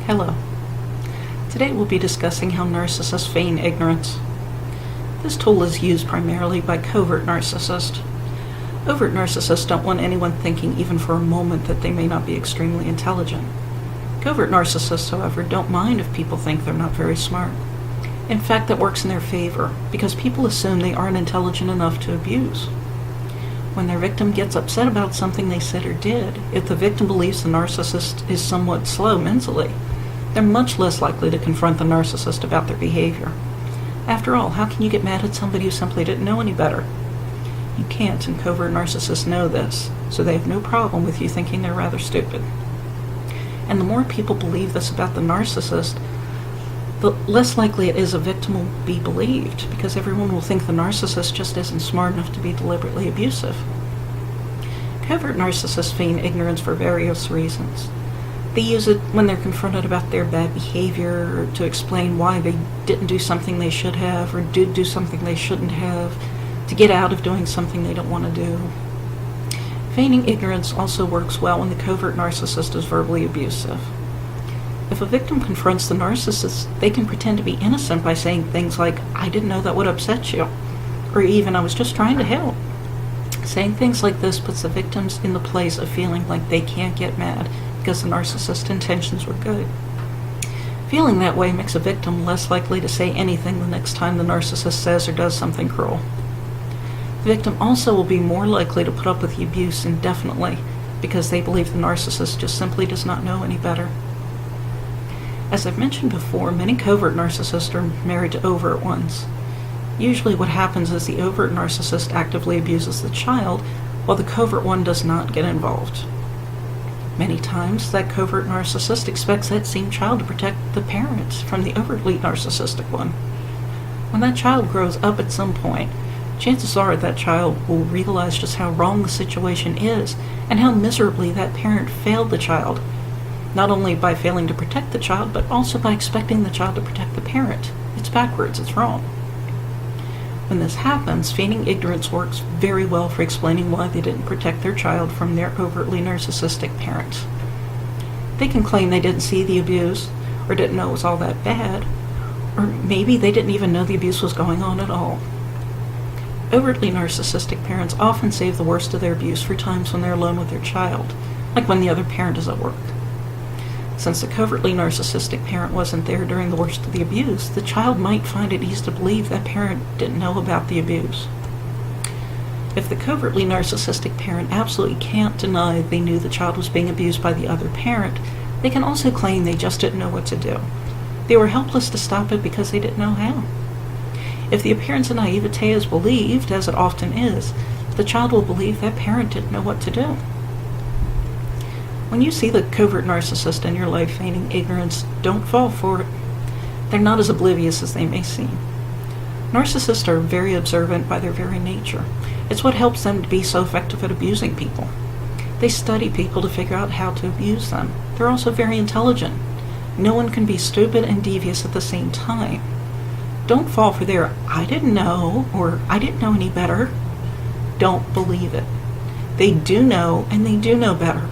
Hello. Today we'll be discussing how narcissists feign ignorance. This tool is used primarily by covert narcissists. Overt narcissists don't want anyone thinking even for a moment that they may not be extremely intelligent. Covert narcissists, however, don't mind if people think they're not very smart. In fact, that works in their favor, because people assume they aren't intelligent enough to abuse. When their victim gets upset about something they said or did, if the victim believes the narcissist is somewhat slow mentally, they're much less likely to confront the narcissist about their behavior. After all, how can you get mad at somebody who simply didn't know any better? You can't, and covert narcissists know this, so they have no problem with you thinking they're rather stupid. And the more people believe this about the narcissist, the less likely it is a victim will be believed, because everyone will think the narcissist just isn't smart enough to be deliberately abusive. Covert narcissists feign ignorance for various reasons. They use it when they're confronted about their bad behavior, or to explain why they didn't do something they should have, or did do something they shouldn't have, to get out of doing something they don't want to do. Feigning ignorance also works well when the covert narcissist is verbally abusive. If a victim confronts the narcissist, they can pretend to be innocent by saying things like, "I didn't know that would upset you," or even, "I was just trying to help." Saying things like this puts the victims in the place of feeling like they can't get mad because the narcissist's intentions were good. Feeling that way makes a victim less likely to say anything the next time the narcissist says or does something cruel. The victim also will be more likely to put up with the abuse indefinitely because they believe the narcissist just simply does not know any better. As I've mentioned before, many covert narcissists are married to overt ones. Usually what happens is the overt narcissist actively abuses the child, while the covert one does not get involved. Many times, that covert narcissist expects that same child to protect the parent from the overtly narcissistic one. When that child grows up at some point, chances are that child will realize just how wrong the situation is and how miserably that parent failed the child, not only by failing to protect the child, but also by expecting the child to protect the parent. It's backwards, it's wrong. When this happens, feigning ignorance works very well for explaining why they didn't protect their child from their overtly narcissistic parent. They can claim they didn't see the abuse, or didn't know it was all that bad, or maybe they didn't even know the abuse was going on at all. Overtly narcissistic parents often save the worst of their abuse for times when they're alone with their child, like when the other parent is at work. Since the covertly narcissistic parent wasn't there during the worst of the abuse, the child might find it easy to believe that parent didn't know about the abuse. If the covertly narcissistic parent absolutely can't deny they knew the child was being abused by the other parent, they can also claim they just didn't know what to do. They were helpless to stop it because they didn't know how. If the appearance of naivete is believed, as it often is, the child will believe that parent didn't know what to do. When you see the covert narcissist in your life feigning ignorance, don't fall for it. They're not as oblivious as they may seem. Narcissists are very observant by their very nature. It's what helps them to be so effective at abusing people. They study people to figure out how to abuse them. They're also very intelligent. No one can be stupid and devious at the same time. Don't fall for their "I didn't know" or "I didn't know any better." Don't believe it. They do know, and they do know better.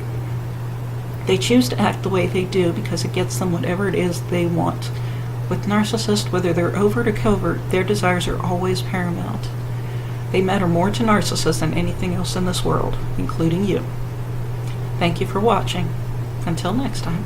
They choose to act the way they do because it gets them whatever it is they want. With narcissists, whether they're overt or covert, their desires are always paramount. They matter more to narcissists than anything else in this world, including you. Thank you for watching. Until next time.